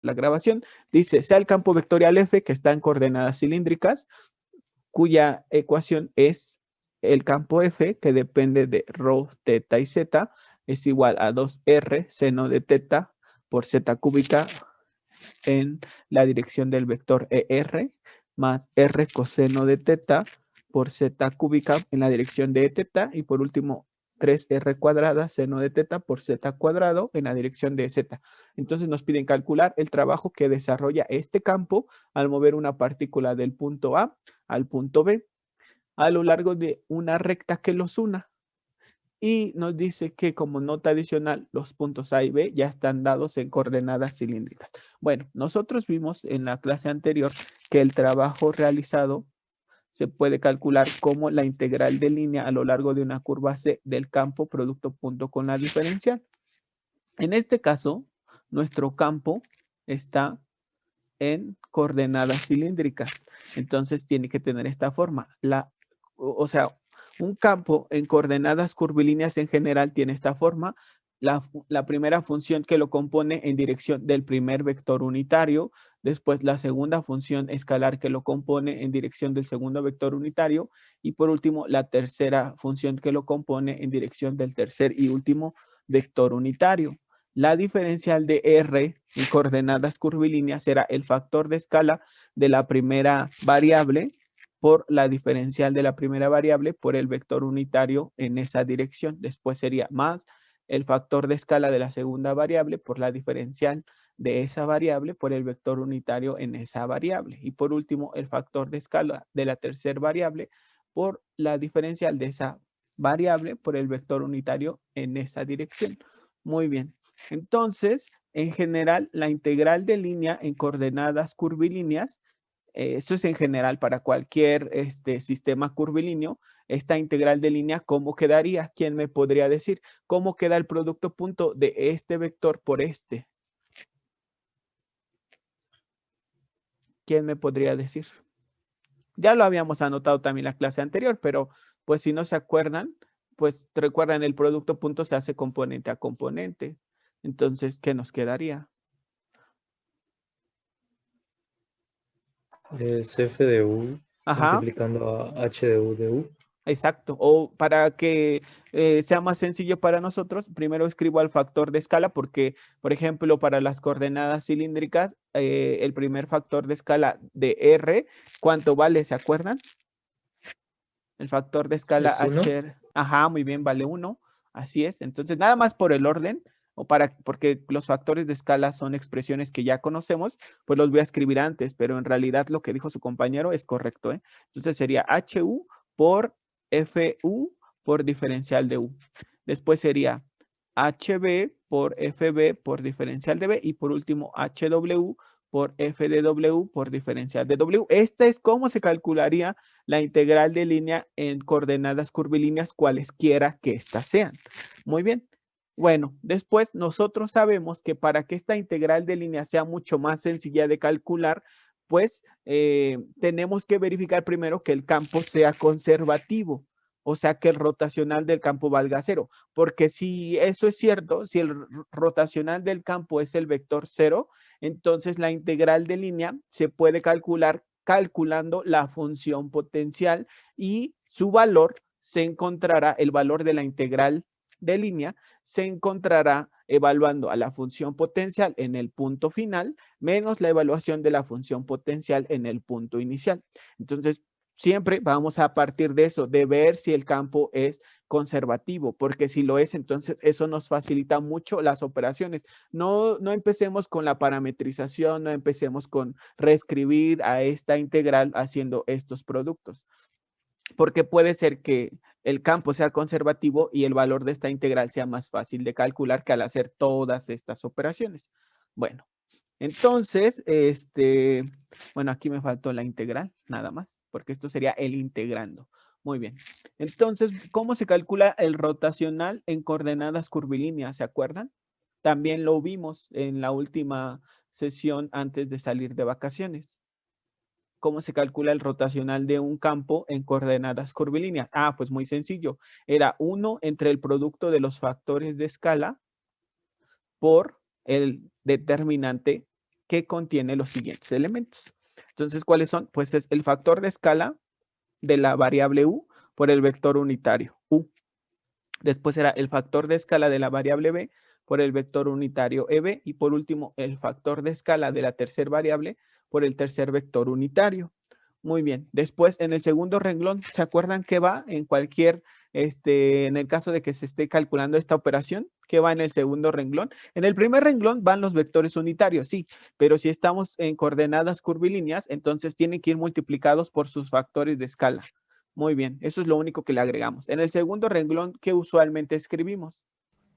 la grabación. Dice, sea el campo vectorial F que está en coordenadas cilíndricas, cuya ecuación es el campo F que depende de rho, teta y z, es igual a 2R seno de teta por z cúbica en la dirección del vector ER más R coseno de teta por z cúbica en la dirección de teta y por último 3R cuadrada seno de teta por z cuadrado en la dirección de z. Entonces nos piden calcular el trabajo que desarrolla este campo al mover una partícula del punto A al punto B a lo largo de una recta que los una. Y nos dice que como nota adicional, los puntos A y B ya están dados en coordenadas cilíndricas. Bueno, nosotros vimos en la clase anterior que el trabajo realizado se puede calcular como la integral de línea a lo largo de una curva C del campo producto punto con la diferencial. En este caso, nuestro campo está en coordenadas cilíndricas. Entonces tiene que tener esta forma. O sea, un campo en coordenadas curvilíneas en general tiene esta forma. La primera función que lo compone en dirección del primer vector unitario, después la segunda función escalar que lo compone en dirección del segundo vector unitario y por último la tercera función que lo compone en dirección del tercer y último vector unitario. La diferencial de R en coordenadas curvilíneas será el factor de escala de la primera variable por la diferencial de la primera variable por el vector unitario en esa dirección. Después sería más el factor de escala de la segunda variable por la diferencial de esa variable por el vector unitario en esa variable. Y por último, el factor de escala de la tercera variable por la diferencial de esa variable por el vector unitario en esa dirección. Muy bien. Entonces, en general, la integral de línea en coordenadas curvilíneas, eso es en general para cualquier sistema curvilíneo, esta integral de línea, ¿cómo quedaría? ¿Quién me podría decir? ¿Cómo queda el producto punto de este vector por este? ¿Quién me podría decir? Ya lo habíamos anotado también en la clase anterior, pero pues si no se acuerdan, pues recuerdan el producto punto se hace componente a componente. Entonces, ¿qué nos quedaría? Es F de U Ajá, multiplicando a H de U de U. exacto. O para que sea más sencillo para nosotros, primero escribo al factor de escala porque, por ejemplo, para las coordenadas cilíndricas, el primer factor de escala de R, ¿cuánto vale? ¿Se acuerdan? El factor de escala Es 1. H, ajá, muy bien, vale 1. Así es. Entonces, nada más por el orden, porque los factores de escala son expresiones que ya conocemos, pues los voy a escribir antes, pero en realidad lo que dijo su compañero es correcto, ¿eh? Entonces sería HU por FU por diferencial de U. Después sería HB por FB por diferencial de B y por último HW por F de W por diferencial de W. Esta es cómo se calcularía la integral de línea en coordenadas curvilíneas cualesquiera que éstas sean. Muy bien. Bueno, después nosotros sabemos que para que esta integral de línea sea mucho más sencilla de calcular, pues tenemos que verificar primero que el campo sea conservativo, o sea que el rotacional del campo valga 0, porque si eso es cierto, si el rotacional del campo es el vector 0, entonces la integral de línea se puede calcular calculando la función potencial y su valor se encontrará, el valor de la integral de línea se encontrará evaluando a la función potencial en el punto final menos la evaluación de la función potencial en el punto inicial. Entonces, siempre vamos a partir de eso, de ver si el campo es conservativo, porque si lo es, entonces eso nos facilita mucho las operaciones. No empecemos con la parametrización, no empecemos con reescribir a esta integral haciendo estos productos, porque puede ser que el campo sea conservativo y el valor de esta integral sea más fácil de calcular que al hacer todas estas operaciones. Bueno, entonces, bueno, aquí me faltó la integral, nada más, porque esto sería el integrando. Muy bien. Entonces, ¿cómo se calcula el rotacional en coordenadas curvilíneas? ¿Se acuerdan? También lo vimos en la última sesión antes de salir de vacaciones. ¿Cómo se calcula el rotacional de un campo en coordenadas curvilíneas? Ah, pues muy sencillo. Era 1 entre el producto de los factores de escala por el determinante que contiene los siguientes elementos. Entonces, ¿cuáles son? Pues es el factor de escala de la variable u por el vector unitario u. Después será el factor de escala de la variable b por el vector unitario eb. Y por último, el factor de escala de la tercera variable por el tercer vector unitario. Muy bien. Después, en el segundo renglón, ¿se acuerdan qué va en cualquier, en el caso de que se esté calculando esta operación? ¿Qué va en el segundo renglón? En el primer renglón van los vectores unitarios, sí, pero si estamos en coordenadas curvilíneas, entonces tienen que ir multiplicados por sus factores de escala. Muy bien, eso es lo único que le agregamos. En el segundo renglón, ¿qué usualmente escribimos,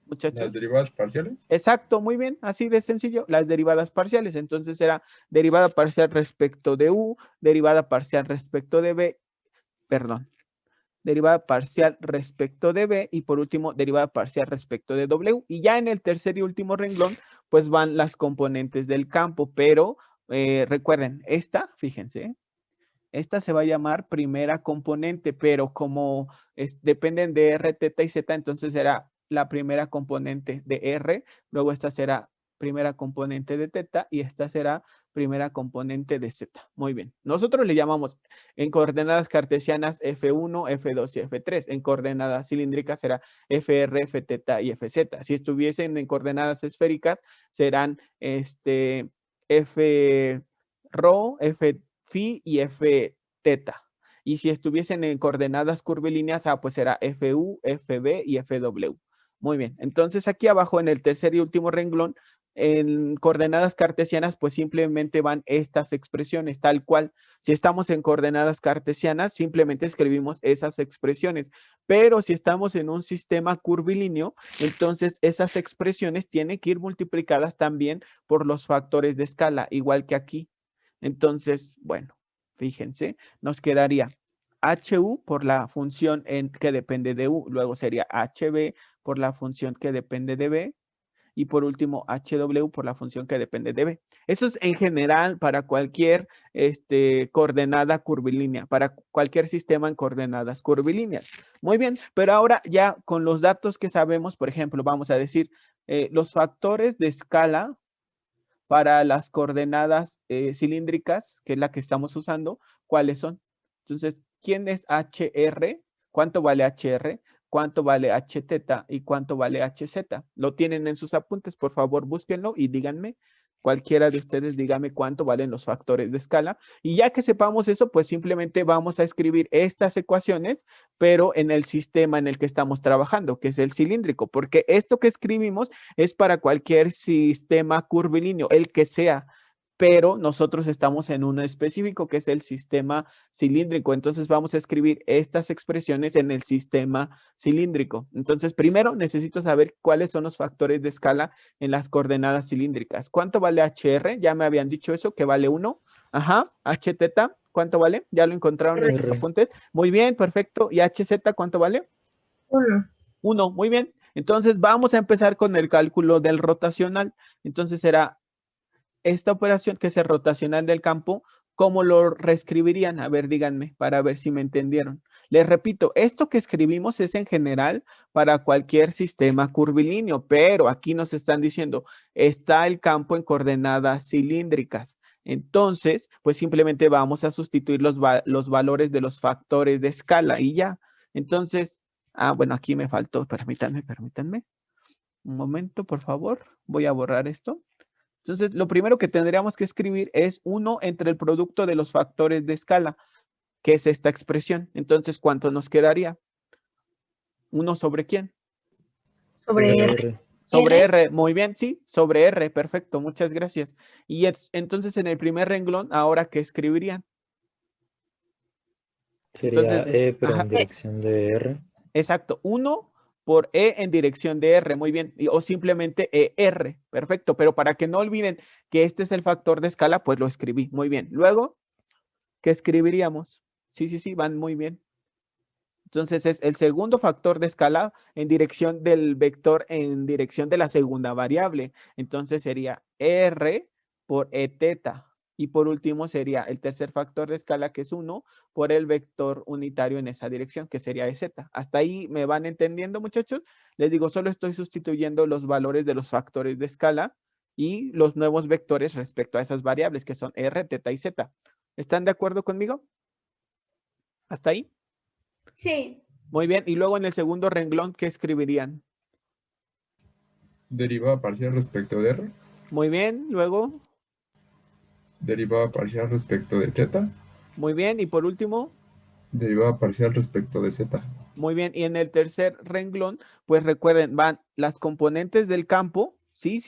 muchachos? Las derivadas parciales. Exacto, muy bien, así de sencillo, las derivadas parciales. Entonces será derivada parcial respecto de u, derivada parcial respecto de b, perdón, derivada parcial respecto de b y por último derivada parcial respecto de w. Y ya en el tercer y último renglón, pues van las componentes del campo, pero recuerden, fíjense, esta se va a llamar primera componente, pero como dependen de r, teta y z, entonces será la primera componente de r, luego esta será primera componente de teta y esta será primera componente de z. Muy bien. Nosotros le llamamos en coordenadas cartesianas F1, F2 y F3. En coordenadas cilíndricas será FR, Fteta y Fz. Si estuviesen en coordenadas esféricas serán F rho, F phi y F teta. Y si estuviesen en coordenadas curvilíneas, pues será FU, FB y FW. Muy bien. Entonces aquí abajo en el tercer y último renglón, en coordenadas cartesianas, pues simplemente van estas expresiones, tal cual. Si estamos en coordenadas cartesianas, simplemente escribimos esas expresiones. Pero si estamos en un sistema curvilíneo, entonces esas expresiones tienen que ir multiplicadas también por los factores de escala, igual que aquí. Entonces, bueno, fíjense, nos quedaría HU por la función que depende de U, luego sería HB por la función que depende de B y por último HW por la función que depende de B. Eso es en general para cualquier coordenada curvilínea, para cualquier sistema en coordenadas curvilíneas. Muy bien, pero ahora ya con los datos que sabemos, por ejemplo, vamos a decir los factores de escala para las coordenadas cilíndricas, que es la que estamos usando, ¿cuáles son? Entonces, ¿quién es HR? ¿Cuánto vale HR? ¿Cuánto vale HT y cuánto vale HZ? Lo tienen en sus apuntes, por favor, búsquenlo y díganme, cualquiera de ustedes dígame cuánto valen los factores de escala. Y ya que sepamos eso, pues simplemente vamos a escribir estas ecuaciones, pero en el sistema en el que estamos trabajando, que es el cilíndrico, porque esto que escribimos es para cualquier sistema curvilíneo, el que sea, pero nosotros estamos en uno específico que es el sistema cilíndrico. Entonces vamos a escribir estas expresiones en el sistema cilíndrico. Entonces primero necesito saber cuáles son los factores de escala en las coordenadas cilíndricas. ¿Cuánto vale HR? Ya me habían dicho eso, que vale 1. Ajá, HT, ¿cuánto vale? ¿Ya lo encontraron en sus apuntes? Muy bien, perfecto. ¿Y HZ cuánto vale? 1. 1, muy bien. Entonces vamos a empezar con el cálculo del rotacional. Entonces será esta operación que es el rotacional del campo, ¿cómo lo reescribirían? A ver, díganme, para ver si me entendieron. Les repito, esto que escribimos es en general para cualquier sistema curvilíneo, pero aquí nos están diciendo, está el campo en coordenadas cilíndricas. Entonces, pues simplemente vamos a sustituir los valores de los factores de escala y ya. Entonces, bueno, aquí me faltó, permítanme. Un momento, por favor. Voy a borrar esto. Entonces, lo primero que tendríamos que escribir es 1 entre el producto de los factores de escala, que es esta expresión. Entonces, ¿cuánto nos quedaría? ¿1 sobre quién? Sobre R. Sobre R, muy bien, sí, sobre R, perfecto, muchas gracias. Y entonces, en el primer renglón, ¿ahora qué escribirían? Sería Entonces, E, pero ajá, en dirección de R. exacto, 1 por E en dirección de R, muy bien, o simplemente ER, perfecto, pero para que no olviden que este es el factor de escala, pues lo escribí, muy bien. Luego, ¿qué escribiríamos? Sí, van muy bien. Entonces es el segundo factor de escala en dirección del vector en dirección de la segunda variable. Entonces sería R por E teta. Y por último sería el tercer factor de escala, que es 1, por el vector unitario en esa dirección, que sería EZ. ¿Hasta ahí me van entendiendo, muchachos? Les digo, solo estoy sustituyendo los valores de los factores de escala y los nuevos vectores respecto a esas variables que son r, teta y z. ¿Están de acuerdo conmigo? ¿Hasta ahí? Sí. Muy bien. Y luego en el segundo renglón, ¿qué escribirían? Derivada parcial respecto de R. Muy bien. Luego, Derivada parcial respecto de θ. muy bien. Y por último, Derivada parcial respecto de Z. muy bien. Y en el tercer renglón, pues recuerden, van las componentes del campo, sí,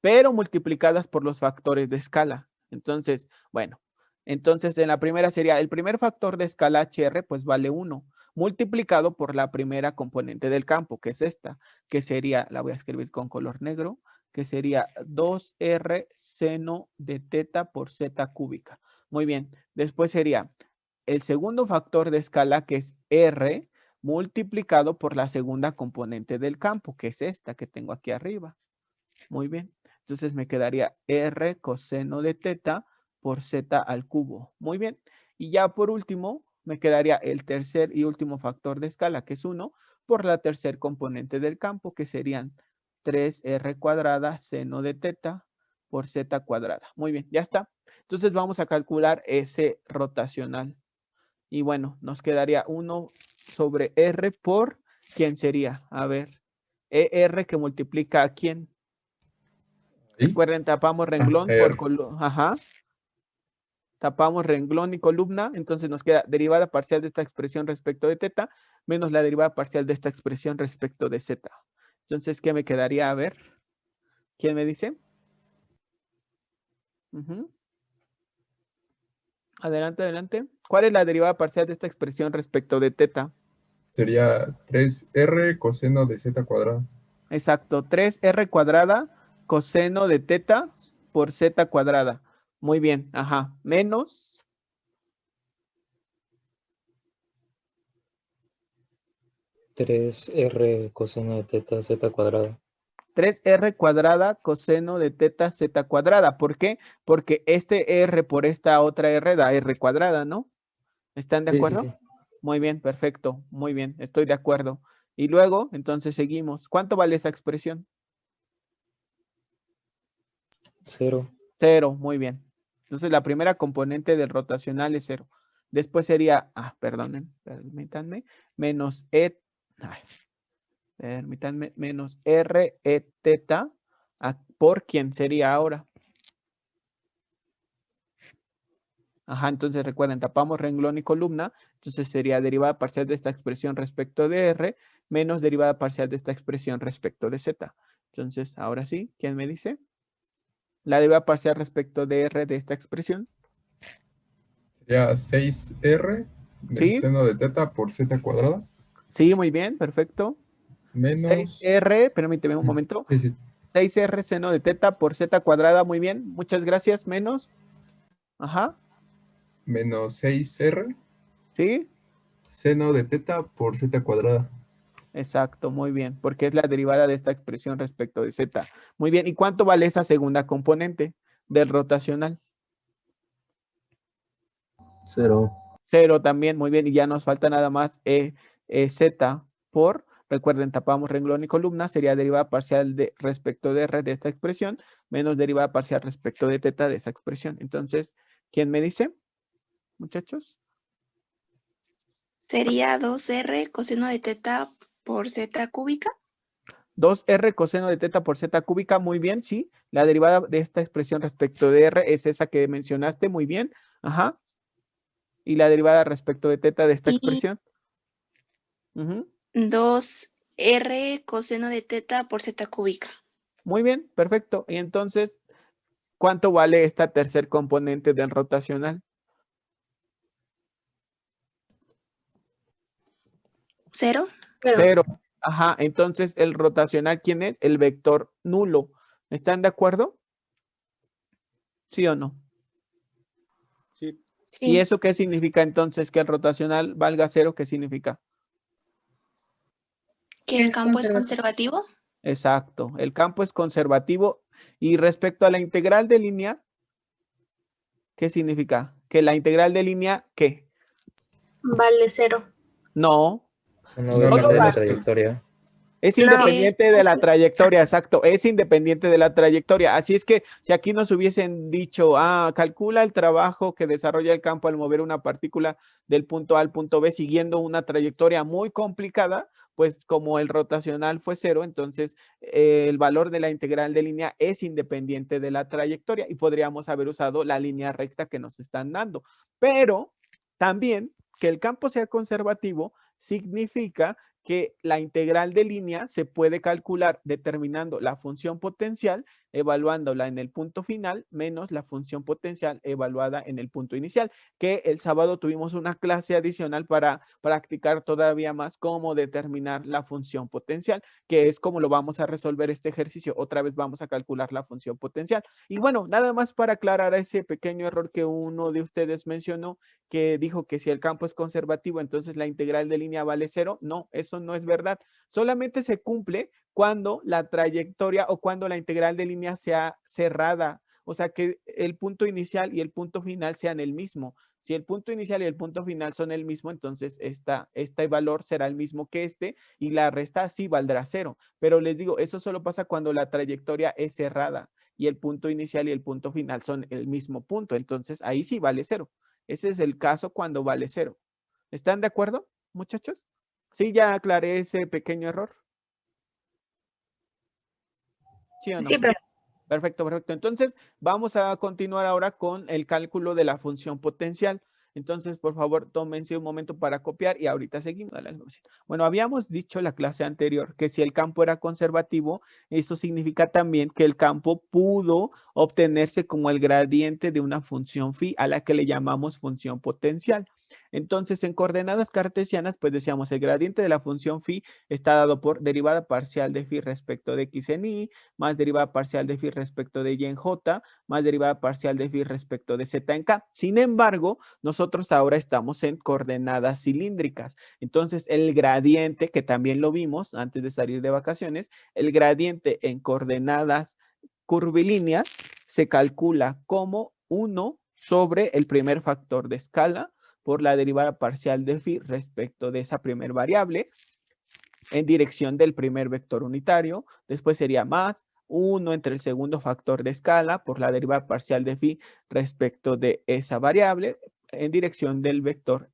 pero multiplicadas por los factores de escala. Entonces, bueno, entonces en la primera sería el primer factor de escala HR, pues vale 1, multiplicado por la primera componente del campo, que es esta, que sería, la voy a escribir con color negro, que sería 2R seno de teta por Z cúbica. Muy bien, después sería el segundo factor de escala, que es R, multiplicado por la segunda componente del campo, que es esta que tengo aquí arriba. Muy bien. Entonces me quedaría R coseno de teta por Z al cubo. Muy bien. Y ya por último, me quedaría el tercer y último factor de escala, que es 1, por la tercer componente del campo, que serían 3R cuadrada seno de teta por Z cuadrada. Muy bien, ya está. Entonces vamos a calcular ese rotacional. Y bueno, nos quedaría 1 sobre R por, ¿quién sería? A ver, ER que multiplica a quién. Recuerden, tapamos renglón por columna. Ajá. Tapamos renglón y columna. Entonces nos queda derivada parcial de esta expresión respecto de teta menos la derivada parcial de esta expresión respecto de z. Entonces, ¿qué me quedaría? A ver. ¿Quién me dice? Adelante, adelante. ¿Cuál es la derivada parcial de esta expresión respecto de teta? Sería 3R coseno de Z cuadrada. Exacto. 3R cuadrada coseno de teta por Z cuadrada. Muy bien. Ajá. Menos. Tres R coseno de teta Z cuadrada. 3R cuadrada coseno de teta Z cuadrada. ¿Por qué? Porque este R por esta otra R da R cuadrada, ¿no? ¿Están de acuerdo? Sí. Muy bien, perfecto. Muy bien, estoy de acuerdo. Y luego, entonces seguimos. ¿Cuánto vale esa expresión? 0. 0, muy bien. Entonces la primera componente del rotacional es 0. Después sería, permítanme, menos menos R e teta por quién sería ahora. Ajá, entonces recuerden, tapamos renglón y columna, entonces sería derivada parcial de esta expresión respecto de R menos derivada parcial de esta expresión respecto de Z. Entonces, ahora sí, ¿quién me dice? La derivada parcial respecto de R de esta expresión. Sería 6R del ¿Sí? seno de teta por Z cuadrada. Sí, muy bien, perfecto. Menos 6R, permíteme un momento. Sí. 6R seno de teta por Z cuadrada, muy bien. Muchas gracias, menos. Ajá. Menos 6R ¿Sí? seno de teta por Z cuadrada. Exacto, muy bien, porque es la derivada de esta expresión respecto de Z. Muy bien, ¿y cuánto vale esa segunda componente del rotacional? 0. 0 también, muy bien, y ya nos falta nada más Z por, recuerden, tapamos renglón y columna, sería derivada parcial de respecto de R de esta expresión, menos derivada parcial respecto de teta de esa expresión. Entonces, ¿quién me dice, muchachos? Sería 2R coseno de teta por Z cúbica. 2R coseno de teta por Z cúbica, muy bien, sí. La derivada de esta expresión respecto de R es esa que mencionaste, muy bien. Ajá. Y la derivada respecto de teta de esta expresión. 2R coseno de teta por Z cúbica. Muy bien, perfecto. Y entonces, ¿cuánto vale esta tercer componente del rotacional? 0. 0. Ajá, entonces el rotacional, ¿quién es? El vector nulo. ¿Están de acuerdo? ¿Sí o no? Sí. Sí. ¿Y eso qué significa entonces? Que el rotacional valga 0, ¿qué significa? ¿Que el campo es conservativo? Exacto, el campo es conservativo. Y respecto a la integral de línea, ¿qué significa? Que la integral de línea, ¿qué? Vale 0. No, No solo depende de la vale, trayectoria. Es No. independiente de la trayectoria, exacto, es independiente de la trayectoria. Así es que si aquí nos hubiesen dicho, calcula el trabajo que desarrolla el campo al mover una partícula del punto A al punto B siguiendo una trayectoria muy complicada, pues como el rotacional fue 0, entonces el valor de la integral de línea es independiente de la trayectoria y podríamos haber usado la línea recta que nos están dando. Pero también que el campo sea conservativo significa que la integral de línea se puede calcular determinando la función potencial, evaluándola en el punto final, menos la función potencial evaluada en el punto inicial, que el sábado tuvimos una clase adicional para practicar todavía más cómo determinar la función potencial, que es como lo vamos a resolver este ejercicio. Otra vez vamos a calcular la función potencial. Y bueno, nada más para aclarar ese pequeño error que uno de ustedes mencionó, que dijo que si el campo es conservativo, entonces la integral de línea vale 0. No, eso no es verdad. Solamente se cumple cuando la trayectoria o cuando la integral de línea sea cerrada. O sea, que el punto inicial y el punto final sean el mismo. Si el punto inicial y el punto final son el mismo, entonces este valor será el mismo que este y la resta sí valdrá 0. Pero les digo, eso solo pasa cuando la trayectoria es cerrada y el punto inicial y el punto final son el mismo punto. Entonces ahí sí vale 0. Ese es el caso cuando vale 0. ¿Están de acuerdo, muchachos? Sí, ya aclaré ese pequeño error. ¿Sí o no? Sí, pero Perfecto, perfecto. Entonces, vamos a continuar ahora con el cálculo de la función potencial. Entonces, por favor, tómense un momento para copiar y ahorita seguimos. Bueno, habíamos dicho en la clase anterior que si el campo era conservativo, eso significa también que el campo pudo obtenerse como el gradiente de una función phi a la que le llamamos función potencial. Entonces, en coordenadas cartesianas, pues decíamos el gradiente de la función phi está dado por derivada parcial de phi respecto de x en y, más derivada parcial de phi respecto de y en j, más derivada parcial de phi respecto de z en k. Sin embargo, nosotros ahora estamos en coordenadas cilíndricas. Entonces, el gradiente, que también lo vimos antes de salir de vacaciones, el gradiente en coordenadas curvilíneas se calcula como 1 sobre el primer factor de escala por la derivada parcial de phi respecto de esa primer variable en dirección del primer vector unitario. Después sería más 1 entre el segundo factor de escala por la derivada parcial de phi respecto de esa variable en dirección del vector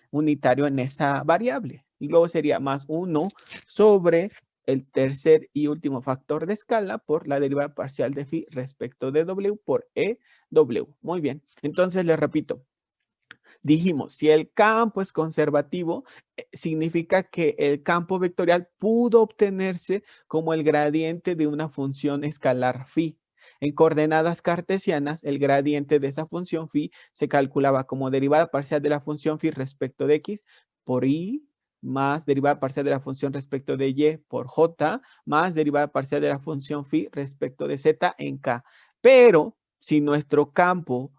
unitario en esa variable. Y luego sería más 1 sobre el tercer y último factor de escala por la derivada parcial de phi respecto de w por EW. Muy bien. Entonces les repito. Dijimos, si el campo es conservativo, significa que el campo vectorial pudo obtenerse como el gradiente de una función escalar phi. En coordenadas cartesianas, el gradiente de esa función phi se calculaba como derivada parcial de la función phi respecto de x por y, más derivada parcial de la función respecto de y por j, más derivada parcial de la función phi respecto de z en k. Pero si nuestro campo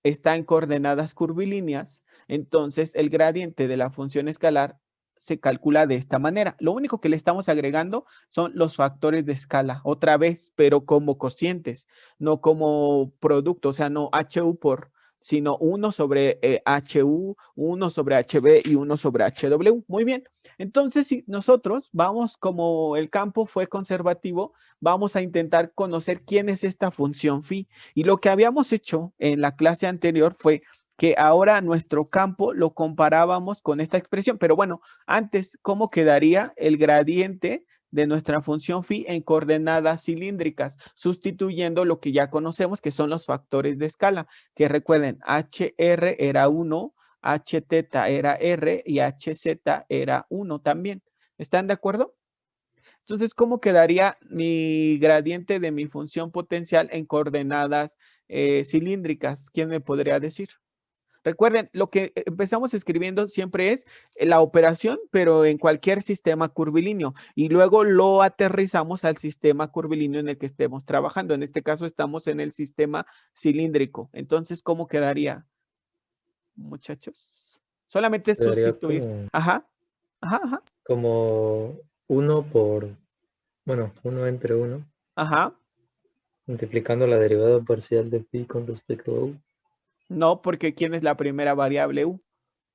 está en coordenadas curvilíneas, entonces el gradiente de la función escalar se calcula de esta manera. Lo único que le estamos agregando son los factores de escala, otra vez, pero como cocientes, no como producto, o sea, no HU por, sino 1 sobre HU, 1 sobre HB y 1 sobre HW. Muy bien. Entonces, si nosotros vamos, como el campo fue conservativo, vamos a intentar conocer quién es esta función phi. Y lo que habíamos hecho en la clase anterior fue que ahora nuestro campo lo comparábamos con esta expresión. Pero bueno, antes, ¿cómo quedaría el gradiente de nuestra función phi en coordenadas cilíndricas? Sustituyendo lo que ya conocemos, que son los factores de escala, que recuerden, HR era 1, HT era R y HZ era 1 también. ¿Están de acuerdo? Entonces, ¿cómo quedaría mi gradiente de mi función potencial en coordenadas cilíndricas? ¿Quién me podría decir? Recuerden, lo que empezamos escribiendo siempre es la operación, pero en cualquier sistema curvilíneo. Y luego lo aterrizamos al sistema curvilíneo en el que estemos trabajando. En este caso estamos en el sistema cilíndrico. Entonces, ¿cómo quedaría, muchachos? Solamente es Quedaría sustituir. como, Ajá, ajá, ajá, como 1 por, bueno, 1 entre 1, ajá. multiplicando la derivada parcial de phi con respecto a u. No, porque ¿quién es la primera variable u?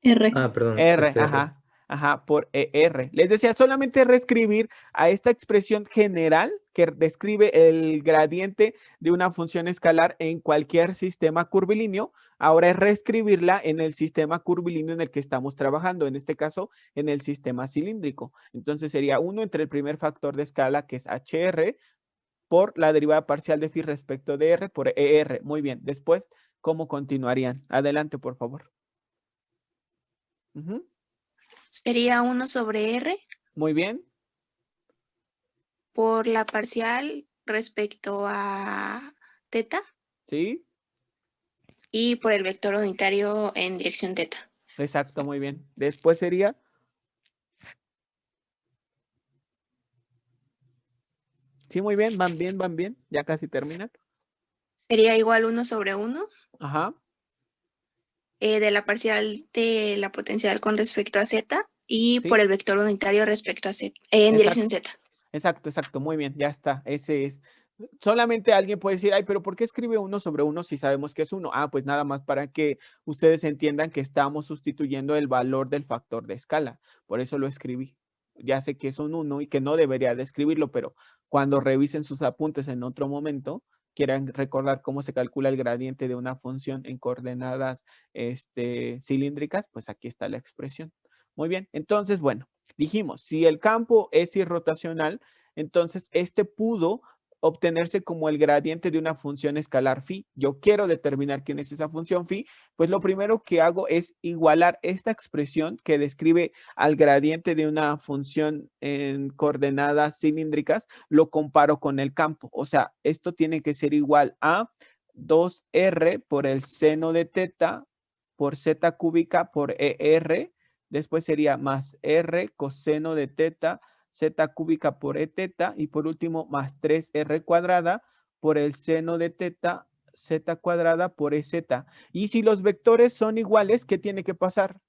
R. Ah, perdón, R, es R. ajá. Ajá, por ER. Les decía, solamente reescribir a esta expresión general que describe el gradiente de una función escalar en cualquier sistema curvilíneo. Ahora es reescribirla en el sistema curvilíneo en el que estamos trabajando, en este caso, en el sistema cilíndrico. Entonces sería 1 entre el primer factor de escala, que es HR, por la derivada parcial de phi respecto de R por ER. Muy bien. Después, ¿cómo continuarían? Adelante, por favor. Ujú. Sería 1 sobre R Muy bien. por la parcial respecto a teta Sí, y por el vector unitario en dirección teta. exacto, muy bien. Después sería, sí, muy bien, van bien, van bien. Ya casi terminan. Sería igual 1 sobre 1 Ajá, de la parcial de la potencial con respecto a z y por sí, el vector unitario respecto a z, en exacto, dirección z. exacto, muy bien, ya está. Ese es. Solamente alguien puede decir, ay, pero ¿por qué escribe 1 sobre 1 si sabemos que es 1? Ah, pues nada más para que ustedes entiendan que estamos sustituyendo el valor del factor de escala. Por eso lo escribí. Ya sé que es un 1 y que no debería de escribirlo, pero cuando revisen sus apuntes en otro momento, quieran recordar cómo se calcula el gradiente de una función en coordenadas cilíndricas, pues aquí está la expresión. Muy bien, entonces, bueno, dijimos, si el campo es irrotacional, entonces este pudo obtenerse como el gradiente de una función escalar phi. Yo quiero determinar quién es esa función phi, pues lo primero que hago es igualar esta expresión que describe al gradiente de una función en coordenadas cilíndricas, lo comparo con el campo. O sea, esto tiene que ser igual a 2R por el seno de teta por z cúbica por ER. Después sería más R coseno de teta z cúbica por e teta y por último más 3r cuadrada por el seno de teta z cuadrada por e z. Y si los vectores son iguales, ¿qué tiene que pasar?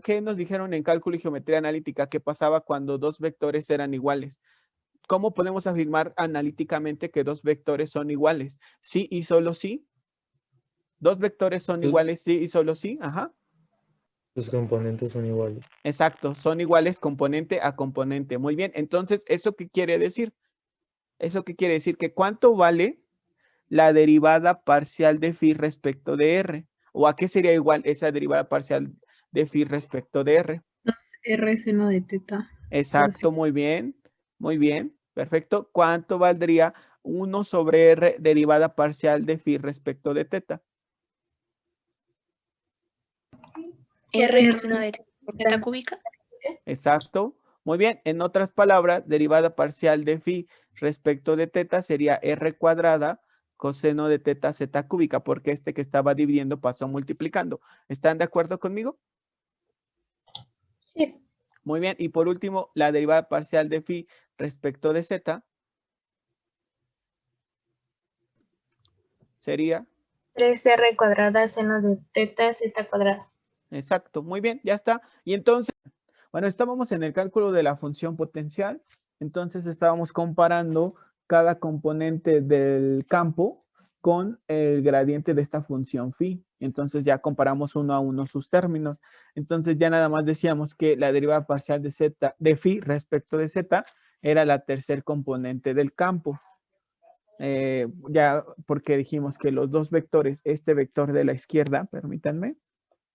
¿Qué nos dijeron en cálculo y geometría analítica? ¿Qué pasaba cuando dos vectores eran iguales? ¿Cómo podemos afirmar analíticamente que dos vectores son iguales? Sí y solo sí. Dos vectores son iguales, sí y solo sí. Ajá. Los componentes son iguales. Exacto, son iguales componente a componente. Muy bien, entonces, ¿eso qué quiere decir? ¿Eso qué quiere decir? Que ¿cuánto vale la derivada parcial de phi respecto de R? ¿O a qué sería igual esa derivada parcial de phi respecto de R? 2R seno de teta. Exacto, muy bien, perfecto. ¿Cuánto valdría 1 sobre R derivada parcial de phi respecto de teta? R coseno de teta por teta cúbica. Exacto. Muy bien. En otras palabras, derivada parcial de phi respecto de teta sería r cuadrada coseno de teta z cúbica, porque este que estaba dividiendo pasó multiplicando. ¿Están de acuerdo conmigo? Sí. Muy bien. Y por último, la derivada parcial de phi respecto de z sería... 3R cuadrada seno de teta z cuadrada. Exacto. Muy bien. Ya está. Y entonces, bueno, estábamos en el cálculo de la función potencial. Entonces estábamos comparando cada componente del campo con el gradiente de esta función phi. Entonces ya comparamos uno a uno sus términos. Entonces ya nada más decíamos que la derivada parcial de z, de phi respecto de z era la tercer componente del campo. Ya porque dijimos que los dos vectores, este vector de la izquierda, permítanme,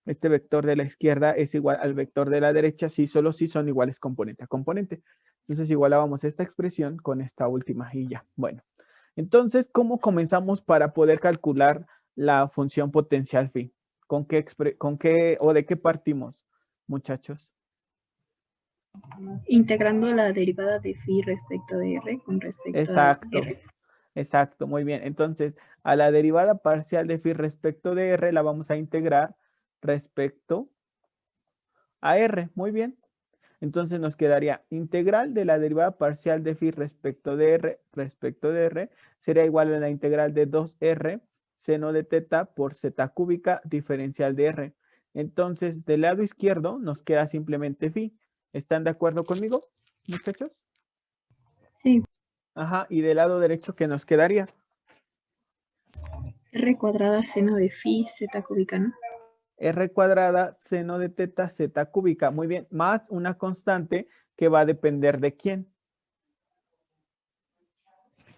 este vector de la izquierda es igual al vector de la derecha si solo si son iguales componente a componente. Entonces igualábamos esta expresión con esta última y ya. Bueno, entonces, ¿cómo comenzamos para poder calcular la función potencial phi? ¿Con qué o de qué partimos, muchachos? Integrando la derivada de phi respecto de R con respecto a Exacto, R. exacto, muy bien. Entonces, a la derivada parcial de phi respecto de R la vamos a integrar respecto a R. Muy bien. Entonces nos quedaría integral de la derivada parcial de phi respecto de R sería igual a la integral de 2R seno de teta por z cúbica diferencial de R. Entonces del lado izquierdo nos queda simplemente phi. ¿Están de acuerdo conmigo, muchachos? Sí. Ajá, y del lado derecho, ¿qué nos quedaría? R cuadrada seno de phi z cúbica, ¿no? R cuadrada seno de teta z cúbica. Muy bien, más una constante que va a depender de quién.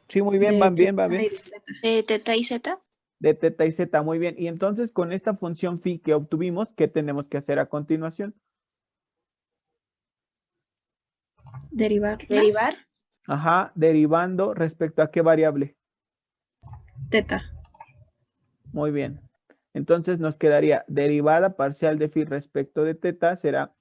Sí, muy bien, De van bien, teta va bien. y de teta. De teta y zeta. De teta y zeta, muy bien. Y entonces con esta función phi que obtuvimos, ¿qué tenemos que hacer a continuación? Derivarla. Derivar. Ajá, derivando respecto a qué variable. Teta. Muy bien. Entonces nos quedaría derivada parcial de phi respecto de teta será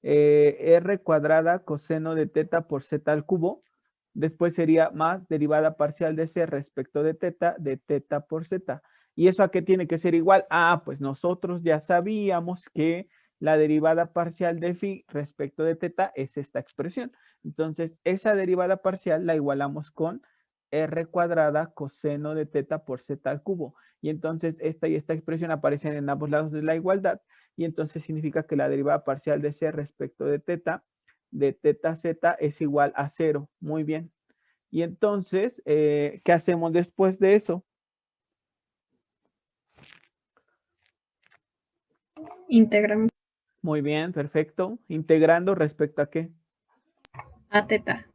r cuadrada coseno de teta por z al cubo. Después sería más derivada parcial de c respecto de teta por z. ¿Y eso a qué tiene que ser igual? Ah, pues nosotros ya sabíamos que la derivada parcial de phi respecto de teta es esta expresión. Entonces, esa derivada parcial la igualamos con r cuadrada coseno de teta por z al cubo. Y entonces esta y esta expresión aparecen en ambos lados de la igualdad. Y entonces significa que la derivada parcial de c respecto de teta z es igual a 0. Muy bien. Y entonces, ¿qué hacemos después de eso? Integramos Muy bien, perfecto. Integrando respecto a qué. a teta.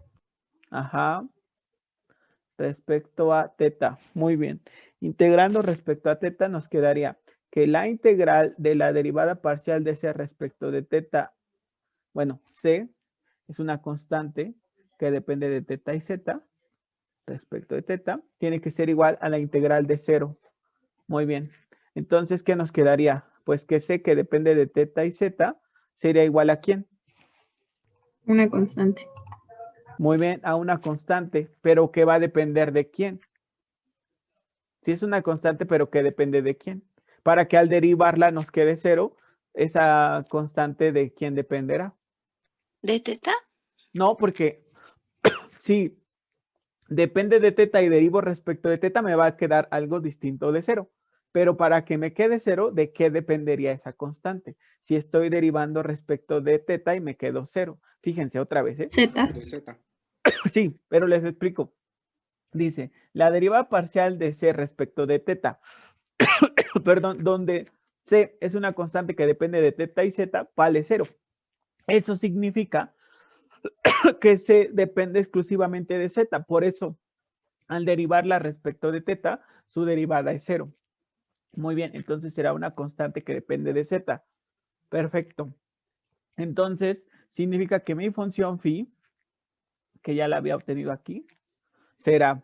Ajá. Respecto a teta. Muy bien. Integrando respecto a teta nos quedaría que la integral de la derivada parcial de c respecto de teta, bueno, c es una constante que depende de teta y z respecto de teta, tiene que ser igual a la integral de 0. Muy bien. Entonces, ¿qué nos quedaría? Pues que c que depende de teta y z sería igual a ¿quién? Una constante. Muy bien, a una constante, pero que va a depender de quién. Si es una constante, pero que depende de quién. Para que al derivarla nos quede 0, esa constante de quién dependerá. De teta. No, porque si depende de teta y derivo respecto de teta, me va a quedar algo distinto de 0. Pero para que me quede 0, ¿de qué dependería esa constante? Si estoy derivando respecto de teta y me quedo 0. Fíjense otra vez, ¿eh? Zeta. De Z. Sí, pero les explico. Dice, la derivada parcial de c respecto de teta, perdón, donde c es una constante que depende de teta y z, vale 0. Eso significa que c depende exclusivamente de z. Por eso, al derivarla respecto de teta, su derivada es 0. Muy bien, entonces será una constante que depende de z. Perfecto. Entonces, significa que mi función phi, que ya la había obtenido aquí, será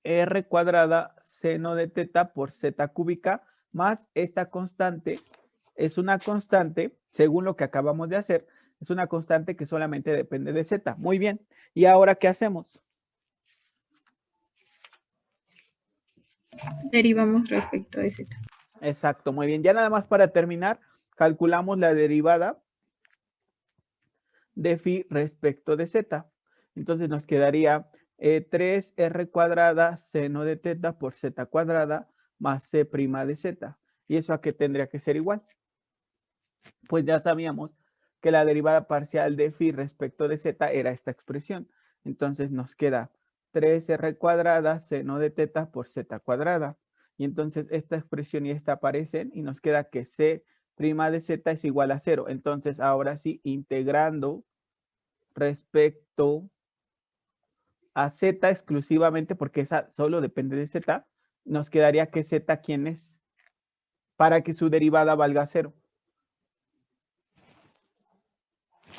r cuadrada seno de teta por z cúbica más esta constante. Es una constante, según lo que acabamos de hacer, es una constante que solamente depende de z. Muy bien. ¿Y ahora qué hacemos? Derivamos respecto de zeta. Exacto, muy bien. Ya nada más para terminar, calculamos la derivada de phi respecto de z. Entonces nos quedaría 3r cuadrada seno de teta por z cuadrada más c' de z. ¿Y eso a qué tendría que ser igual? Pues ya sabíamos que la derivada parcial de phi respecto de z era esta expresión. Entonces nos queda 3r cuadrada seno de teta por z cuadrada. Y entonces esta expresión y esta aparecen y nos queda que c' de z es igual a 0. Entonces ahora sí, integrando respecto a z exclusivamente, porque esa solo depende de z, nos quedaría que z ¿quién es? Para que su derivada valga 0.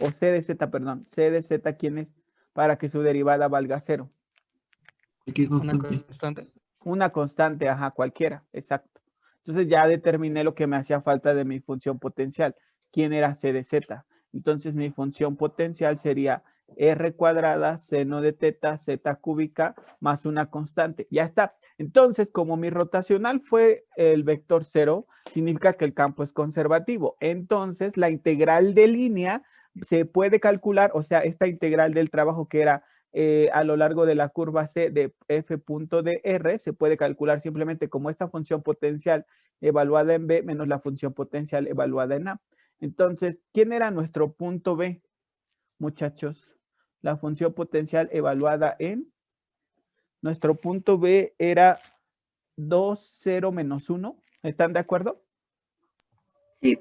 O c de z, perdón. C de z ¿quién es? Para que su derivada valga 0. ¿Qué Una constante? constante. Una constante, ajá, cualquiera, exacto. Entonces ya determiné lo que me hacía falta de mi función potencial. ¿Quién era c de z? Entonces mi función potencial sería r cuadrada seno de teta z cúbica más una constante. Ya está. Entonces, como mi rotacional fue el vector 0, significa que el campo es conservativo. Entonces, la integral de línea se puede calcular, o sea, esta integral del trabajo que era a lo largo de la curva C de f punto de R se puede calcular simplemente como esta función potencial evaluada en B menos la función potencial evaluada en A. Entonces, ¿quién era nuestro punto B, muchachos? La función potencial evaluada en... Nuestro punto B era 2, 0, menos 1. ¿Están de acuerdo? Sí.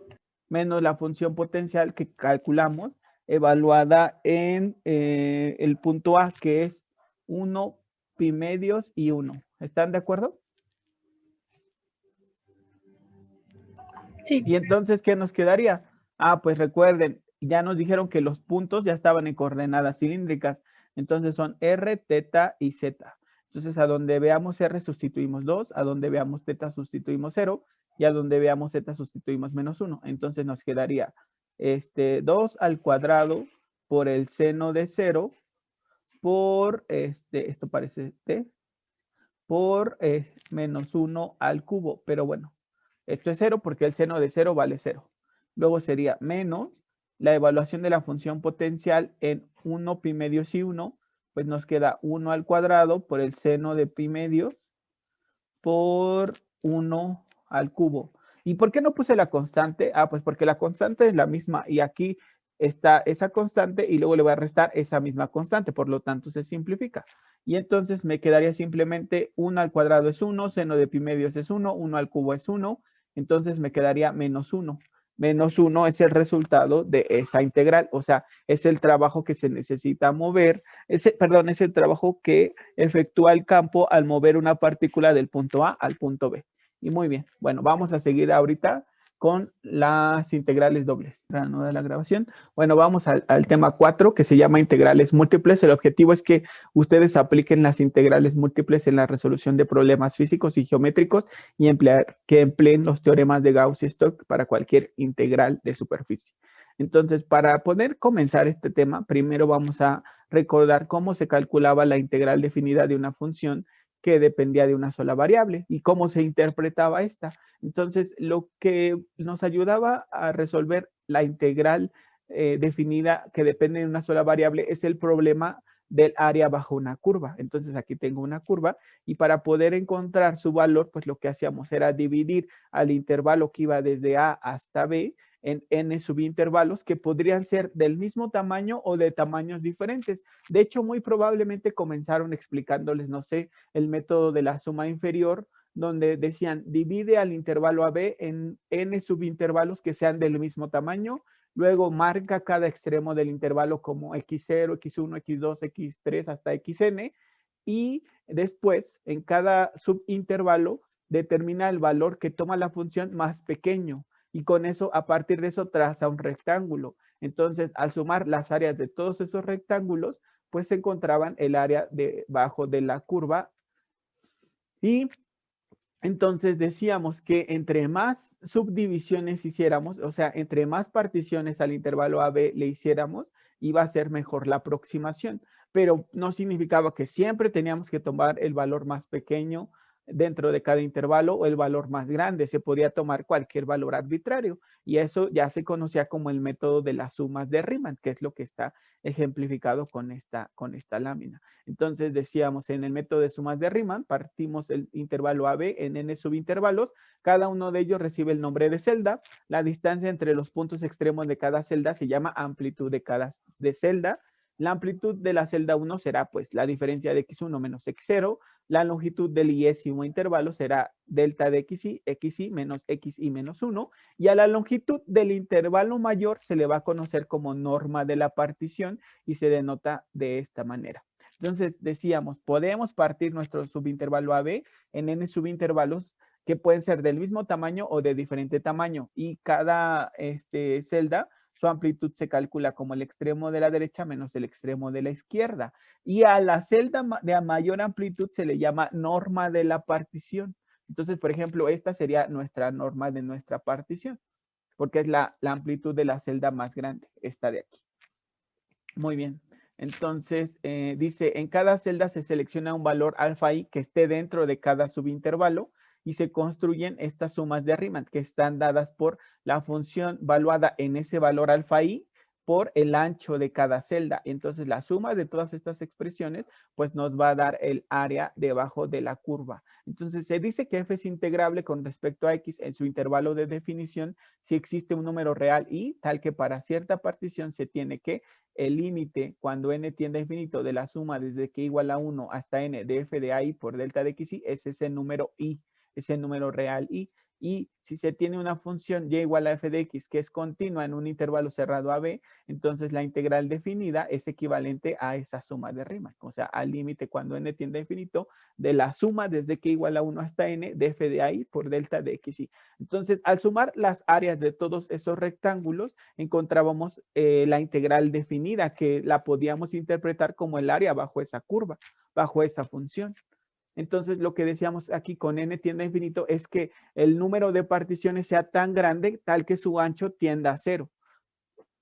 Menos la función potencial que calculamos evaluada en el punto A, que es 1 pi medios y 1. ¿Están de acuerdo? Sí. Y entonces, ¿qué nos quedaría? Ah, pues recuerden, ya nos dijeron que los puntos ya estaban en coordenadas cilíndricas. Entonces son R, teta y zeta. Entonces a donde veamos R sustituimos 2, a donde veamos teta sustituimos 0 y a donde veamos zeta sustituimos menos 1. Entonces nos quedaría 2 al cuadrado por el seno de 0 por, esto parece T, por menos 1 al cubo. Pero bueno, esto es 0 porque el seno de 0 vale 0. Luego sería menos la evaluación de la función potencial en 1 pi medios y 1, pues nos queda 1 al cuadrado por el seno de pi medios por 1 al cubo. ¿Y por qué no puse la constante? Ah, pues porque la constante es la misma y aquí está esa constante y luego le voy a restar esa misma constante, por lo tanto se simplifica. Y entonces me quedaría simplemente 1 al cuadrado es 1, seno de pi medios es 1, 1 al cubo es 1, entonces me quedaría menos 1. Menos 1 es el resultado de esa integral, o sea, es el trabajo que se necesita mover, es el trabajo que efectúa el campo al mover una partícula del punto A al punto B. Y muy bien, bueno, vamos a seguir ahorita con las integrales dobles. No de la grabación. Bueno, vamos al tema 4 que se llama integrales múltiples. El objetivo es que ustedes apliquen las integrales múltiples en la resolución de problemas físicos y geométricos y que empleen los teoremas de Gauss y Stokes para cualquier integral de superficie. Entonces, para poder comenzar este tema, primero vamos a recordar cómo se calculaba la integral definida de una función que dependía de una sola variable y cómo se interpretaba esta. Entonces, lo que nos ayudaba a resolver la integral definida que depende de una sola variable es el problema del área bajo una curva. Entonces, aquí tengo una curva y para poder encontrar su valor, pues lo que hacíamos era dividir al intervalo que iba desde A hasta B en n subintervalos que podrían ser del mismo tamaño o de tamaños diferentes. De hecho, muy probablemente comenzaron explicándoles, no sé, el método de la suma inferior, donde decían divide al intervalo AB en n subintervalos que sean del mismo tamaño, luego marca cada extremo del intervalo como x0, x1, x2, x3 hasta xn y después en cada subintervalo determina el valor que toma la función más pequeño y con eso, a partir de eso, traza un rectángulo. Entonces, al sumar las áreas de todos esos rectángulos, pues se encontraban el área debajo de la curva y entonces decíamos que entre más subdivisiones hiciéramos, o sea, entre más particiones al intervalo AB le hiciéramos, iba a ser mejor la aproximación, pero no significaba que siempre teníamos que tomar el valor más pequeño dentro de cada intervalo o el valor más grande. Se podía tomar cualquier valor arbitrario y eso ya se conocía como el método de las sumas de Riemann, que es lo que está ejemplificado con esta lámina. Entonces decíamos en el método de sumas de Riemann, partimos el intervalo AB en n subintervalos, cada uno de ellos recibe el nombre de celda, la distancia entre los puntos extremos de cada celda se llama amplitud de celda, la amplitud de la celda 1 será pues la diferencia de x1 menos x0, la longitud del iésimo intervalo será delta de xi menos xi menos 1, y a la longitud del intervalo mayor se le va a conocer como norma de la partición y se denota de esta manera. Entonces decíamos, podemos partir nuestro subintervalo AB en n subintervalos que pueden ser del mismo tamaño o de diferente tamaño y cada celda, su amplitud se calcula como el extremo de la derecha menos el extremo de la izquierda. Y a la celda de mayor amplitud se le llama norma de la partición. Entonces, por ejemplo, esta sería nuestra norma de nuestra partición, porque es la amplitud de la celda más grande, esta de aquí. Muy bien. Entonces, dice, en cada celda se selecciona un valor alfa i que esté dentro de cada subintervalo y se construyen estas sumas de Riemann que están dadas por la función valuada en ese valor alfa i por el ancho de cada celda. Entonces, la suma de todas estas expresiones, pues nos va a dar el área debajo de la curva. Entonces, se dice que f es integrable con respecto a x en su intervalo de definición si existe un número real y tal que para cierta partición se tiene que el límite cuando n tiende a infinito de la suma desde que igual a 1 hasta n de f de i por delta de xi es ese número i, ese número real i. Y si se tiene una función y igual a f de x que es continua en un intervalo cerrado a b, entonces la integral definida es equivalente a esa suma de Riemann. O sea, al límite cuando n tiende a infinito de la suma desde que igual a 1 hasta n de f de ahí por delta de x y. Entonces, al sumar las áreas de todos esos rectángulos, encontrábamos la integral definida que la podíamos interpretar como el área bajo esa curva, bajo esa función. Entonces, lo que decíamos aquí con n tiende a infinito es que el número de particiones sea tan grande tal que su ancho tienda a 0.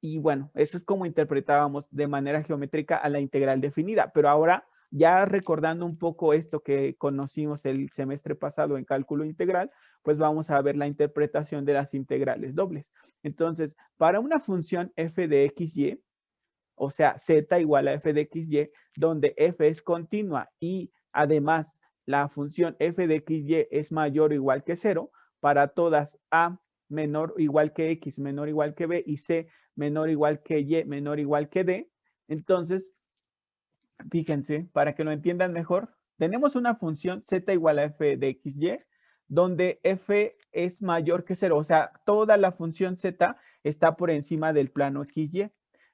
Y bueno, eso es como interpretábamos de manera geométrica a la integral definida. Pero ahora, ya recordando un poco esto que conocimos el semestre pasado en cálculo integral, pues vamos a ver la interpretación de las integrales dobles. Entonces, para una función f de xy, o sea, z igual a f de xy, donde f es continua y además la función f de xy es mayor o igual que 0, para todas a menor o igual que x, menor o igual que b y c menor o igual que y, menor o igual que d. Entonces, fíjense, para que lo entiendan mejor, tenemos una función z igual a f de xy, donde f es mayor que 0, o sea, toda la función z está por encima del plano xy.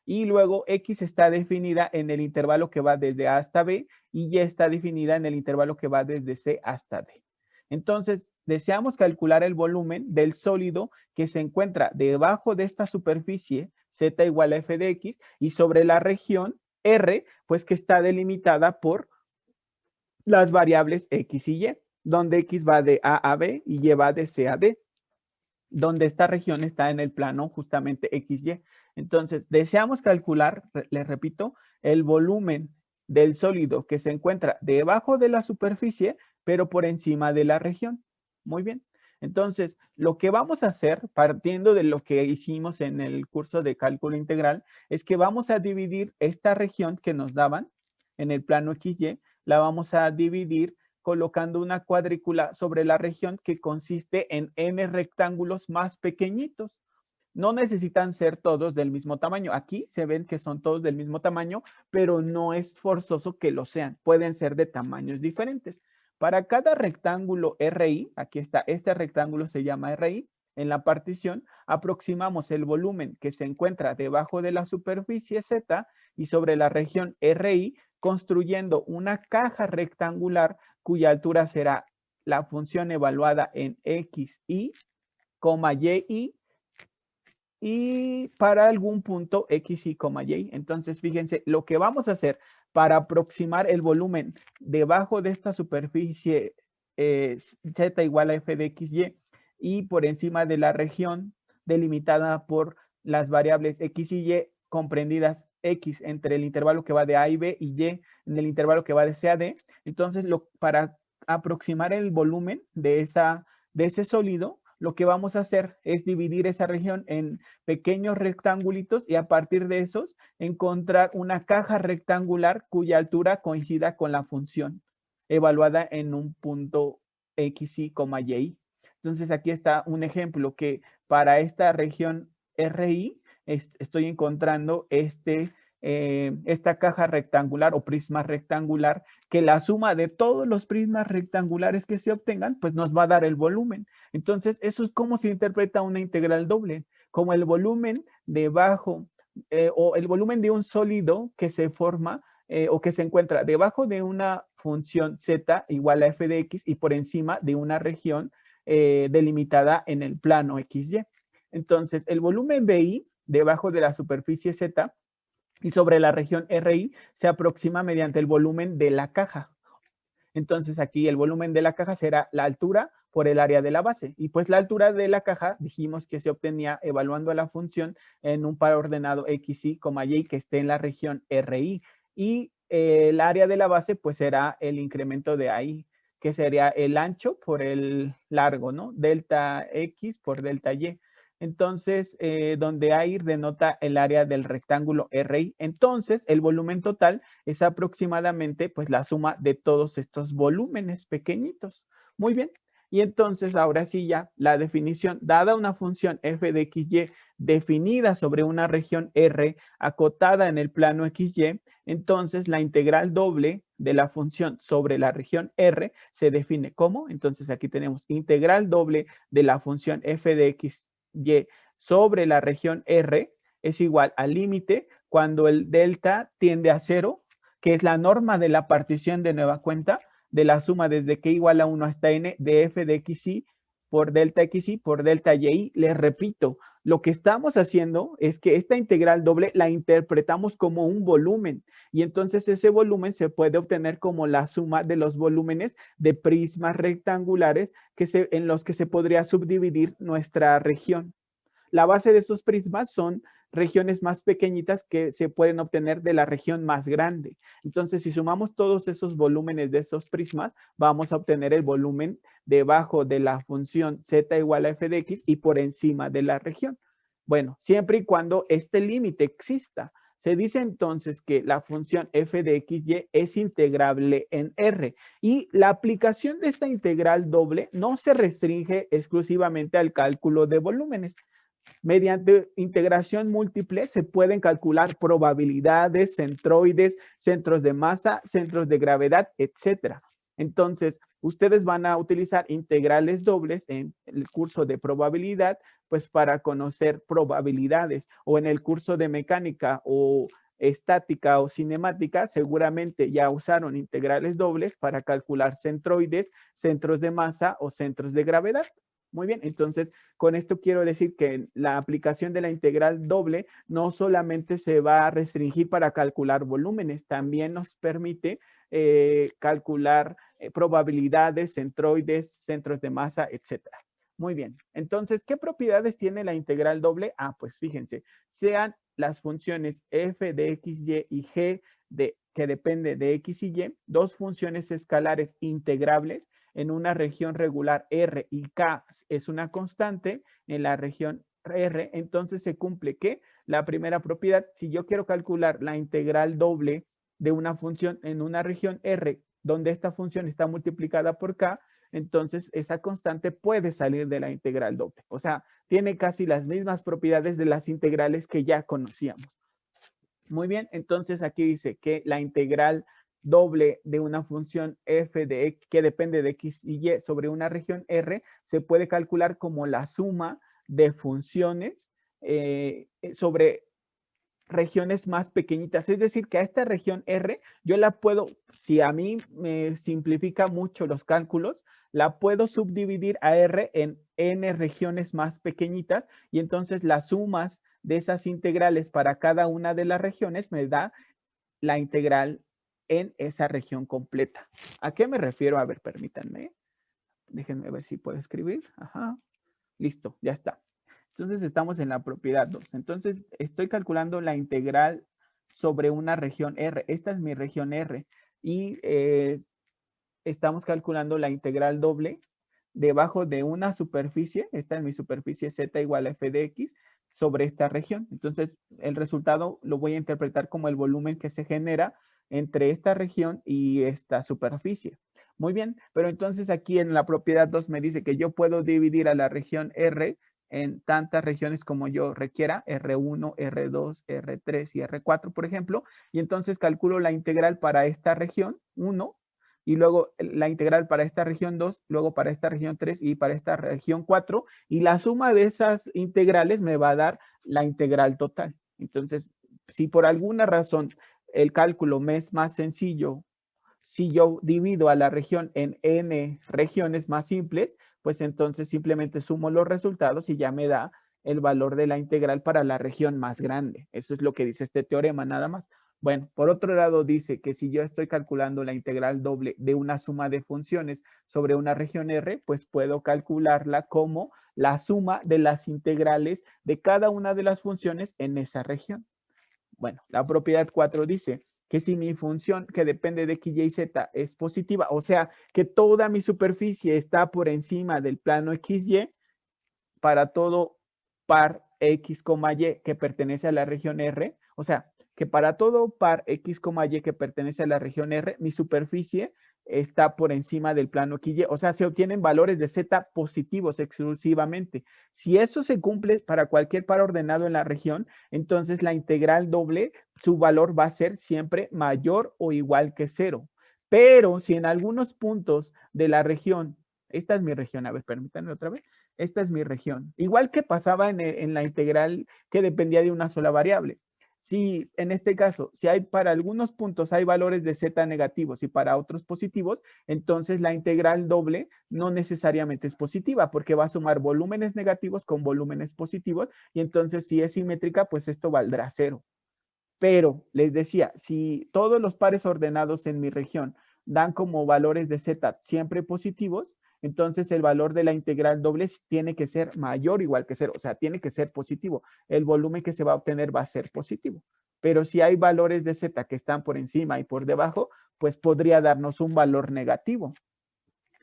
Y luego x está definida en el intervalo que va desde a hasta b y y está definida en el intervalo que va desde c hasta d. Entonces, deseamos calcular el volumen del sólido que se encuentra debajo de esta superficie z igual a f de x y sobre la región R, pues que está delimitada por las variables x y y, donde x va de a a b y y va de c a d, donde esta región está en el plano justamente XY. Entonces, deseamos calcular, les repito, el volumen del sólido que se encuentra debajo de la superficie, pero por encima de la región. Muy bien. Entonces, lo que vamos a hacer, partiendo de lo que hicimos en el curso de cálculo integral, es que vamos a dividir esta región que nos daban en el plano XY, la vamos a dividir colocando una cuadrícula sobre la región que consiste en n rectángulos más pequeñitos. No necesitan ser todos del mismo tamaño. Aquí se ven que son todos del mismo tamaño, pero no es forzoso que lo sean. Pueden ser de tamaños diferentes. Para cada rectángulo RI, aquí está, este rectángulo se llama RI, en la partición aproximamos el volumen que se encuentra debajo de la superficie Z y sobre la región RI, construyendo una caja rectangular cuya altura será la función evaluada en x, y, y, y para algún punto x, y, y. Entonces, fíjense, lo que vamos a hacer para aproximar el volumen debajo de esta superficie z igual a f de xy y por encima de la región delimitada por las variables x y y comprendidas x entre el intervalo que va de a y b y y en el intervalo que va de c a d. Entonces, para aproximar el volumen de ese sólido, lo que vamos a hacer es dividir esa región en pequeños rectangulitos y a partir de esos encontrar una caja rectangular cuya altura coincida con la función evaluada en un punto x, y, y. Entonces, aquí está un ejemplo que para esta región RI estoy encontrando esta caja rectangular o prisma rectangular, que la suma de todos los prismas rectangulares que se obtengan, pues nos va a dar el volumen. Entonces, eso es como se interpreta una integral doble, como el volumen debajo o el volumen de un sólido que se forma o que se encuentra debajo de una función z igual a f de x y por encima de una región delimitada en el plano XY. Entonces, el volumen BI debajo de la superficie Z y sobre la región RI se aproxima mediante el volumen de la caja. Entonces, aquí el volumen de la caja será la altura por el área de la base. Y pues la altura de la caja dijimos que se obtenía evaluando la función en un par ordenado x, y, y que esté en la región RI. Y el área de la base pues será el incremento de ahí, que sería el ancho por el largo, ¿no? Delta X por delta Y. Entonces, donde A denota el área del rectángulo RI. Entonces, el volumen total es aproximadamente pues la suma de todos estos volúmenes pequeñitos. Muy bien. Y entonces ahora sí ya la definición, dada una función f de xy definida sobre una región R acotada en el plano xy, entonces la integral doble de la función sobre la región R se define como, entonces aquí tenemos integral doble de la función f de xy sobre la región R es igual al límite cuando el delta tiende a 0, que es la norma de la partición de nueva cuenta, de la suma desde que igual a 1 hasta n de f de xy por delta xy por delta y. Les repito, lo que estamos haciendo es que esta integral doble la interpretamos como un volumen y entonces ese volumen se puede obtener como la suma de los volúmenes de prismas rectangulares en los que se podría subdividir nuestra región. La base de esos prismas son regiones más pequeñitas que se pueden obtener de la región más grande. Entonces, si sumamos todos esos volúmenes de esos prismas, vamos a obtener el volumen debajo de la función z igual a f de x y por encima de la región. Bueno, siempre y cuando este límite exista. Se dice entonces que la función f de xy es integrable en R y la aplicación de esta integral doble no se restringe exclusivamente al cálculo de volúmenes. Mediante integración múltiple se pueden calcular probabilidades, centroides, centros de masa, centros de gravedad, etc. Entonces, ustedes van a utilizar integrales dobles en el curso de probabilidad, pues para conocer probabilidades, o en el curso de mecánica o estática o cinemática, seguramente ya usaron integrales dobles para calcular centroides, centros de masa o centros de gravedad. Muy bien, entonces con esto quiero decir que la aplicación de la integral doble no solamente se va a restringir para calcular volúmenes, también nos permite calcular probabilidades, centroides, centros de masa, etc. Muy bien, entonces, ¿qué propiedades tiene la integral doble? Ah, pues fíjense, sean las funciones f de xy y g que depende de x y y, dos funciones escalares integrables en una región regular R y K es una constante en la región R, entonces se cumple que la primera propiedad, si yo quiero calcular la integral doble de una función en una región R, donde esta función está multiplicada por K, entonces esa constante puede salir de la integral doble. O sea, tiene casi las mismas propiedades de las integrales que ya conocíamos. Muy bien, entonces aquí dice que la integral doble de una función f de x que depende de x y y sobre una región R se puede calcular como la suma de funciones sobre regiones más pequeñitas. Es decir, que a esta región R yo la puedo, si a mí me simplifica mucho los cálculos, la puedo subdividir a R en n regiones más pequeñitas y entonces las sumas de esas integrales para cada una de las regiones me da la integral en esa región completa. ¿A qué me refiero? A ver, permítanme. Déjenme ver si puedo escribir. Ajá. Listo, ya está. Entonces estamos en la propiedad 2. Entonces estoy calculando la integral sobre una región R. Esta es mi región R. Y estamos calculando la integral doble debajo de una superficie. Esta es mi superficie z igual a f de x sobre esta región. Entonces el resultado lo voy a interpretar como el volumen que se genera entre esta región y esta superficie. Muy bien, pero entonces aquí en la propiedad 2 me dice que yo puedo dividir a la región R en tantas regiones como yo requiera, R1, R2, R3 y R4, por ejemplo, y entonces calculo la integral para esta región 1, y luego la integral para esta región 2, luego para esta región 3 y para esta región 4, y la suma de esas integrales me va a dar la integral total. Entonces, si por alguna razón el cálculo me es más sencillo, si yo divido a la región en n regiones más simples, pues entonces simplemente sumo los resultados y ya me da el valor de la integral para la región más grande. Eso es lo que dice este teorema nada más. Bueno, por otro lado dice que si yo estoy calculando la integral doble de una suma de funciones sobre una región R, pues puedo calcularla como la suma de las integrales de cada una de las funciones en esa región. Bueno, la propiedad 4 dice que si mi función que depende de x, y, z es positiva, o sea, que toda mi superficie está por encima del plano x, y, para todo par x, y que pertenece a la región R, o sea, que para todo par x, y que pertenece a la región R, mi superficie está por encima del plano XY. O sea, se obtienen valores de Z positivos exclusivamente. Si eso se cumple para cualquier par ordenado en la región, entonces la integral doble, su valor va a ser siempre mayor o igual que 0. Pero si en algunos puntos de la región, esta es mi región, a ver, permítanme otra vez, esta es mi región. Igual que pasaba en la integral que dependía de una sola variable. Si en este caso, si hay para algunos puntos hay valores de Z negativos y para otros positivos, entonces la integral doble no necesariamente es positiva porque va a sumar volúmenes negativos con volúmenes positivos y entonces si es simétrica, pues esto valdrá 0. Pero les decía, si todos los pares ordenados en mi región dan como valores de Z siempre positivos, entonces el valor de la integral doble tiene que ser mayor o igual que 0. O sea, tiene que ser positivo. El volumen que se va a obtener va a ser positivo. Pero si hay valores de Z que están por encima y por debajo, pues podría darnos un valor negativo.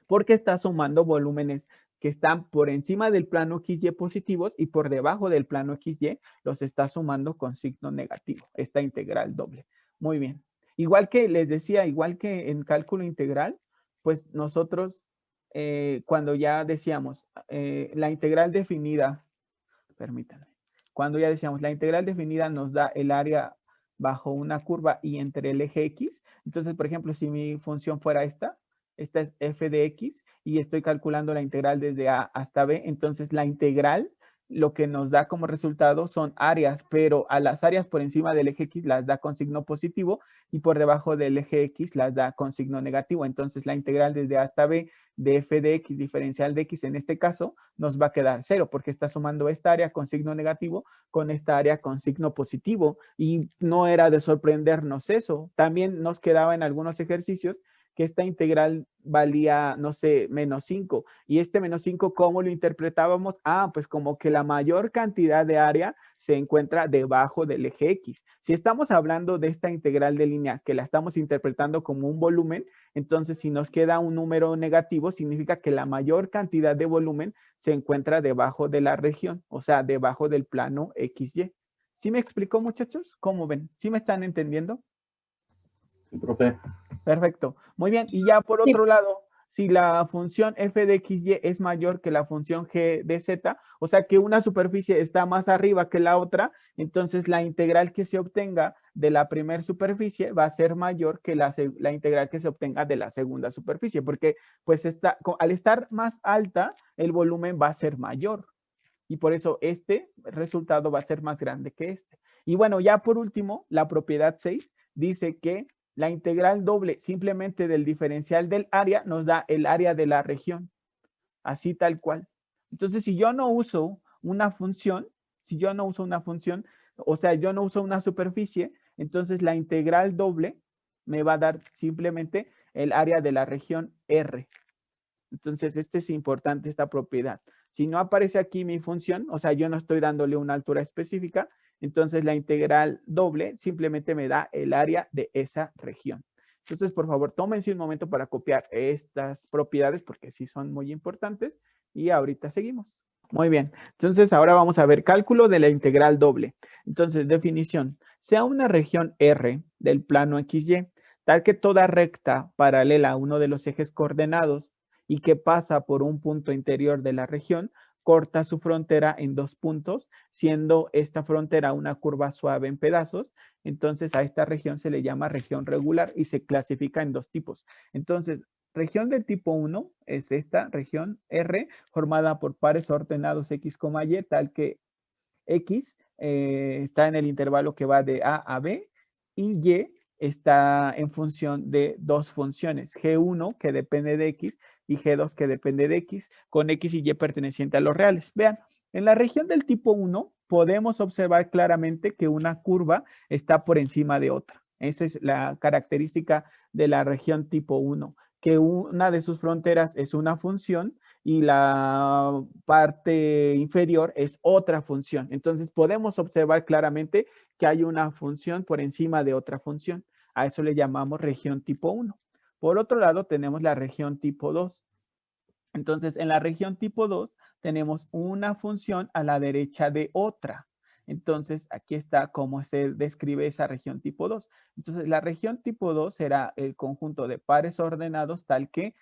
Porque está sumando volúmenes que están por encima del plano XY positivos y por debajo del plano XY los está sumando con signo negativo, esta integral doble. Muy bien. Igual que les decía, igual que en cálculo integral, pues nosotros cuando ya decíamos la integral definida, permítanme, cuando ya decíamos la integral definida nos da el área bajo una curva y entre el eje X. Entonces, por ejemplo, si mi función fuera esta es f de x y estoy calculando la integral desde a hasta b, entonces la integral lo que nos da como resultado son áreas, pero a las áreas por encima del eje X las da con signo positivo y por debajo del eje X las da con signo negativo. Entonces la integral desde a hasta b de f de x diferencial de x en este caso nos va a quedar 0 porque está sumando esta área con signo negativo con esta área con signo positivo y no era de sorprendernos eso. También nos quedaba en algunos ejercicios que esta integral valía, no sé, menos 5. Y este menos 5, ¿cómo lo interpretábamos? Pues como que la mayor cantidad de área se encuentra debajo del eje X. Si estamos hablando de esta integral de línea que la estamos interpretando como un volumen, entonces si nos queda un número negativo, significa que la mayor cantidad de volumen se encuentra debajo de la región, o sea, debajo del plano XY. ¿Sí me explicó, muchachos? ¿Cómo ven? ¿Sí me están entendiendo? Sí, profe. Perfecto. Muy bien. Y ya por otro lado, si la función f de xy es mayor que la función g de z, o sea que una superficie está más arriba que la otra, entonces la integral que se obtenga de la primera superficie va a ser mayor que la integral que se obtenga de la segunda superficie, porque pues al estar más alta, el volumen va a ser mayor. Y por eso este resultado va a ser más grande que este. Y bueno, ya por último, la propiedad 6 dice que la integral doble simplemente del diferencial del área nos da el área de la región. Así tal cual. Entonces, si yo no uso una función, o sea, yo no uso una superficie, entonces la integral doble me va a dar simplemente el área de la región R. Entonces, es importante esta propiedad. Si no aparece aquí mi función, o sea, yo no estoy dándole una altura específica, entonces la integral doble simplemente me da el área de esa región. Entonces, por favor, tómense un momento para copiar estas propiedades porque sí son muy importantes y ahorita seguimos. Muy bien, entonces ahora vamos a ver cálculo de la integral doble. Entonces, definición, sea una región R del plano XY, tal que toda recta paralela a uno de los ejes coordenados y que pasa por un punto interior de la región, corta su frontera en 2 puntos, siendo esta frontera una curva suave en pedazos. Entonces a esta región se le llama región regular y se clasifica en 2 tipos. Entonces, región del tipo 1 es esta región R formada por pares ordenados X, Y, tal que X está en el intervalo que va de A B y Y está en función de 2 funciones, G1 que depende de X y G2 que depende de X, con X y Y perteneciente a los reales. Vean, en la región del tipo 1 podemos observar claramente que una curva está por encima de otra. Esa es la característica de la región tipo 1, que una de sus fronteras es una función y la parte inferior es otra función. Entonces podemos observar claramente que hay una función por encima de otra función. A eso le llamamos región tipo 1. Por otro lado tenemos la región tipo 2. Entonces en la región tipo 2 tenemos una función a la derecha de otra. Entonces, aquí está cómo se describe esa región tipo 2. Entonces, la región tipo 2 será el conjunto de pares ordenados tal que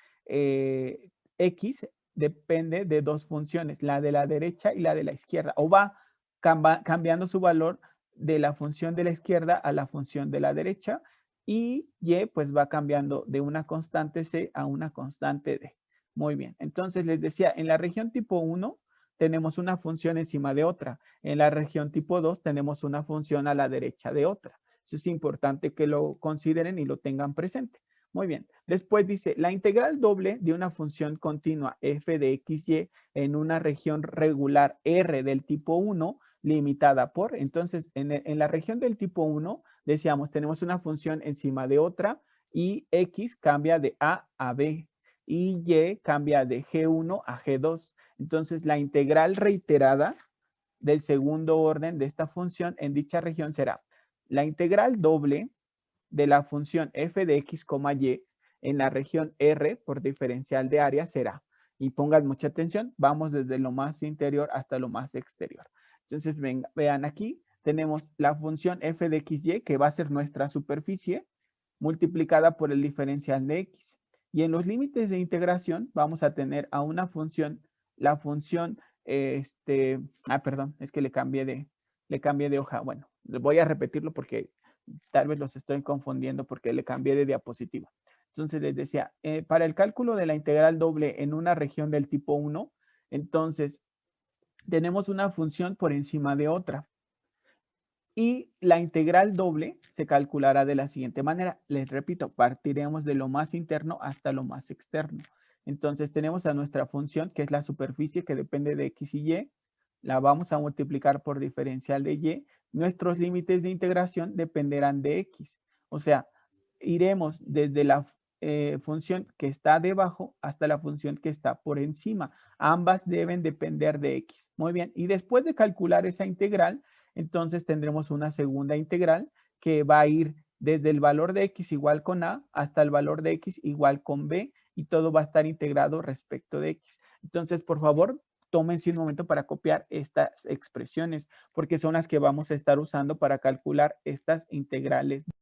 X depende de dos funciones, la de la derecha y la de la izquierda, o va cambiando su valor de la función de la izquierda a la función de la derecha, y Y pues va cambiando de una constante C a una constante D. Muy bien, entonces les decía, en la región tipo 1 tenemos una función encima de otra. En la región tipo 2 tenemos una función a la derecha de otra. Eso es importante que lo consideren y lo tengan presente. Muy bien. Después dice, la integral doble de una función continua f de xy en una región regular R del tipo 1 limitada por. Entonces, en la región del tipo 1, decíamos, tenemos una función encima de otra y x cambia de A a B y y cambia de G1 a G2. Entonces, la integral reiterada del segundo orden de esta función en dicha región será la integral doble de la función f de x, y en la región R por diferencial de área será. Y pongan mucha atención, vamos desde lo más interior hasta lo más exterior. Entonces, vean aquí, tenemos la función f de xy, que va a ser nuestra superficie, multiplicada por el diferencial de x. Y en los límites de integración vamos a tener a una función, la función, perdón, es que le cambié de hoja. Bueno, voy a repetirlo porque tal vez los estoy confundiendo porque le cambié de diapositiva. Entonces les decía, para el cálculo de la integral doble en una región del tipo 1, entonces tenemos una función por encima de otra. Y la integral doble se calculará de la siguiente manera. Les repito, partiremos de lo más interno hasta lo más externo. Entonces tenemos a nuestra función, que es la superficie que depende de x y y. La vamos a multiplicar por diferencial de y. Nuestros límites de integración dependerán de x. O sea, iremos desde la función que está debajo hasta la función que está por encima. Ambas deben depender de x. Muy bien. Y después de calcular esa integral, entonces tendremos una segunda integral que va a ir desde el valor de x igual con a hasta el valor de x igual con b, y todo va a estar integrado respecto de x. Entonces, por favor, tómense un momento para copiar estas expresiones porque son las que vamos a estar usando para calcular estas integrales.